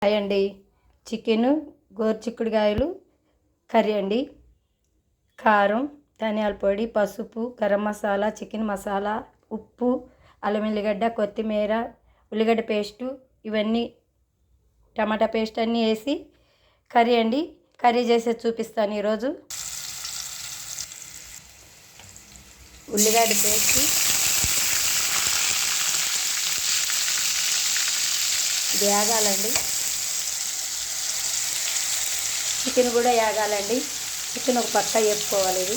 Hi అండి. Chicken గోరుచిక్కుడుకాయలు curry అండి. కారం, ధనియాల పొడి, పసుపు, గరం మసాలా, చికెన్ మసాలా, ఉప్పు, అల్లం ఎల్లిగడ్డ, కొత్తిమీర, ఉల్లిగడ్డ పేస్టు, ఇవన్నీ టమాటా పేస్ట్ అన్నీ వేసి కర్రీ అండి. కర్రీ చేసేది చూపిస్తాను ఈరోజు. ఉల్లిగడ్డ పేస్ట్ ఇది వేగాలండి. చికెన్ కూడా వేగాలండి. చికెన్ ఒక పక్క వేపుకోవాలి. ఇది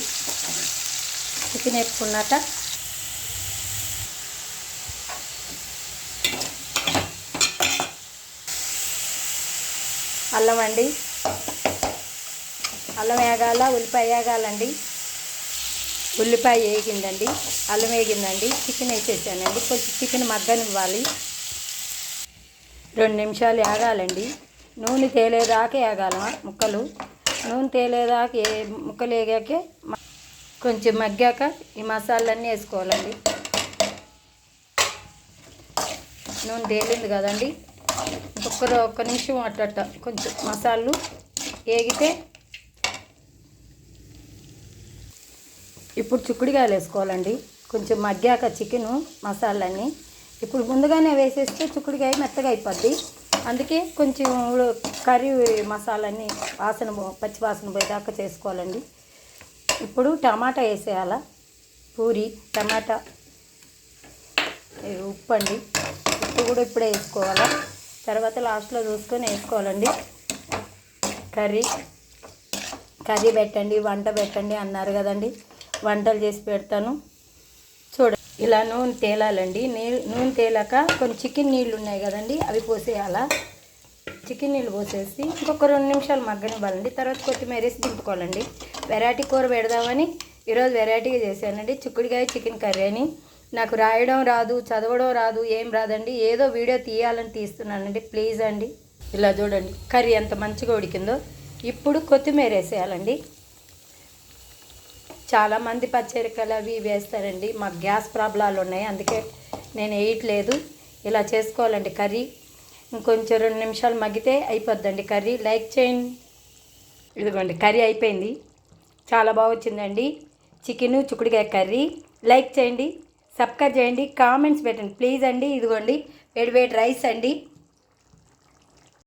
చికెన్ వేపుకున్నాక అల్లం అండి. అల్లం వేగాల, ఉల్లిపాయ వేగాలండి. ఉల్లిపాయ వేగిందండి, అల్లం వేగిందండి, చికెన్ వేసేసానండి. కొంచెం చికెన్ మగ్గనివ్వాలి. 2 నిమిషాలు వేగాలండి. నూనె తేలేదాకా వేగాల ముక్కలు. నూనె తేలేదాకా ముక్కలు వేగాకే కొంచెం మగ్గాక ఈ మసాలాలన్నీ వేసుకోవాలండి. నూనె తేలింది కదండి, ఒక్క నిమిషం అట్ట కొంచెం మసాలాలు వేగితే ఇప్పుడు చిక్కుడుకాయలు వేసుకోవాలండి. కొంచెం మగ్గాక చికెను మసాలాన్ని ఇప్పుడు ముందుగానే వేసేస్తే చిక్కుడుకాయ మెత్తగా అయిపోద్ది. అందుకే కొంచెం కర్రీ మసాలాన్ని పచ్చి వాసన పోయేదాకా చేసుకోవాలండి. ఇప్పుడు టమాటా వేసేయాల. పూరి టమాటా, ఉప్పు అండి. ఉప్పు కూడా ఇప్పుడే వేసుకోవాలా, తర్వాత లాస్ట్లో చూసుకొని వేసుకోవాలండి. కర్రీ పెట్టండి, వంట పెట్టండి అన్నారు కదండి. వంటలు చేసి పెడతాను చూడండి. ఇలా నూనె తేలాలండి. నూనె తేలాక కొన్ని చికెన్ నీళ్ళు ఉన్నాయి కదండి, అవి పోసేయాల. చికెన్ నీళ్ళు పోసేసి ఇంకొక 2 నిమిషాలు మగ్గనివ్వాలండి. తర్వాత కొత్తిమీర వేసి దింపుకోవాలండి. వెరైటీ కూర పెడదామని ఈరోజు వెరైటీగా చేశానండి. చిక్కుడుకాయ చికెన్ కర్రీ అని. నాకు రాయడం రాదు, చదవడం రాదు, ఏం రాదండి. ఏదో వీడియో తీయాలని తీస్తున్నానండి. ప్లీజ్ అండి. ఇలా చూడండి కర్రీ ఎంత మంచిగా ఉడికిందో. ఇప్పుడు కొత్తిమీర వేసేయాలండి. చాలామంది పచ్చిమిరపకాయలు అవి వేస్తారండి. మాకు గ్యాస్ ప్రాబ్లాలు ఉన్నాయి, అందుకే నేను వేయట్లేదు. ఇలా చేసుకోవాలండి కర్రీ. ఇంకొంచెం 2 నిమిషాలు మగ్గితే అయిపోద్దండి కర్రీ. లైక్ చేయండి. ఇదిగోండి కర్రీ అయిపోయింది. చాలా బాగా వచ్చిందండి చికెను చిక్కుడుకాయ కర్రీ. లైక్ చేయండి, సబ్స్క్రైబ్ చేయండి, కామెంట్స్ పెట్టండి ప్లీజ్ అండి. ఇదిగోండి వేడి వేడి రైస్ అండి.